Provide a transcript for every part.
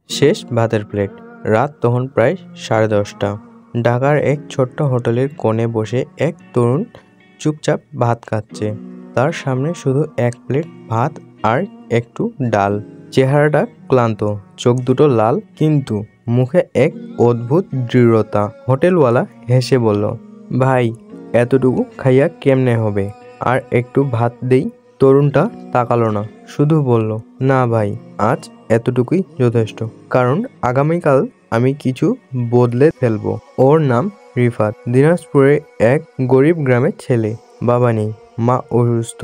শেষ ভাতের প্লেট। রাত তখন প্রায় 10:30। ঢাকার এক ছোট্ট হোটেলের কোণে বসে এক তরুণ চুপচাপ ভাত খাচ্ছে। তার সামনে শুধু এক প্লেট ভাত আর একটু ডাল। চেহারাটা ক্লান্ত, চোখ দুটো লাল, কিন্তু মুখে এক অদ্ভুত দৃঢ়তা। হোটেলওয়ালা হেসে বলল, ভাই, এতটুকু খাইয়া কেমনে হবে? আর একটু ভাত দেই? তরুণটা তাকালো না, শুধু বলল, না ভাই, আজ এতটুকুই যথেষ্ট। কারণ আগামীকাল আমি কিছু বদলে ফেলবো। ওর নাম রিফাত, দিনাজপুরের এক গরিব গ্রামের ছেলে। বাবা নেই, মা অসুস্থ।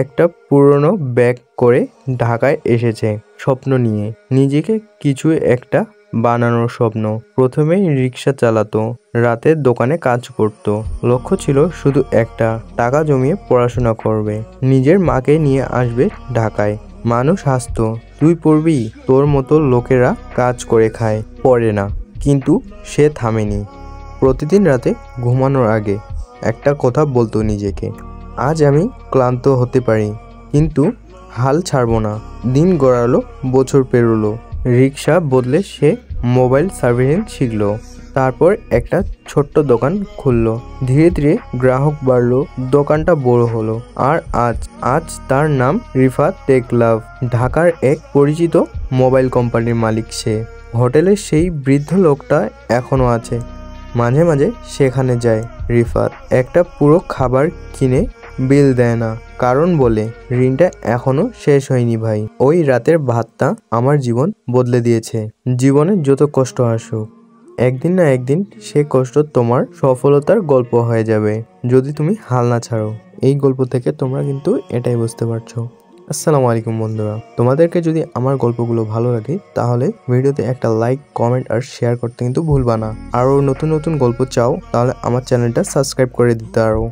একটা পুরনো ব্যাগ করে ঢাকায় এসেছে স্বপ্ন নিয়ে, নিজেকে কিছু একটা বানানোর স্বপ্ন। প্রথমেই রিক্সা চালাতো, রাতের দোকানে কাজ করত। লক্ষ্য ছিল শুধু একটা, টাকা জমিয়ে পড়াশোনা করবে, নিজের মাকে নিয়ে আসবে ঢাকায়। মানুষ হাসতো, তুই পড়বি? তোর মতো লোকেরা কাজ করে খায়, পড়ে না। কিন্তু সে থামেনি। প্রতিদিন রাতে ঘুমানোর আগে একটা কথা বলতো নিজেকে, আজ আমি ক্লান্ত হতে পারি, কিন্তু হাল ছাড়বো না। দিন গড়ালো, বছর পেরোলো। রিক্সা বদলে সে মোবাইল সার্ভিসিং শিখলো। তারপর একটা ছোট্ট দোকান খুললো। ধীরে ধীরে গ্রাহক বাড়লো, দোকানটা বড় হলো। আর আজ তার নাম রিফাত টেক লাভ। ঢাকার এক পরিচিত মোবাইল কোম্পানির মালিক সে। হোটেলের সেই বৃদ্ধ লোকটা এখনো আছে, মাঝে মাঝে সেখানে যায় রিফাত। একটা পুরো খাবার কিনে বিল দেয় না, কারণ বলে, ঋণটা এখনো শেষ হয়নি ভাই। ওই রাতের ভাতটা আমার জীবন বদলে দিয়েছে। জীবনে যত কষ্ট আসুক, একদিন না একদিন সে কষ্ট তোমার সফলতার গল্প হয়ে যাবে, যদি তুমি হাল না ছাড়ো। এই গল্প থেকে তোমরা কিন্তু এটাই বুঝতে পারছো। আসসালামু আলাইকুম বন্ধুরা, তোমাদেরকে যদি আমার গল্পগুলো ভালো লাগে তাহলে ভিডিওতে একটা লাইক, কমেন্ট আর শেয়ার করতে কিন্তু ভুলবা না। আরও নতুন নতুন গল্প চাও তাহলে আমার চ্যানেলটা সাবস্ক্রাইব করে দিতে পারো।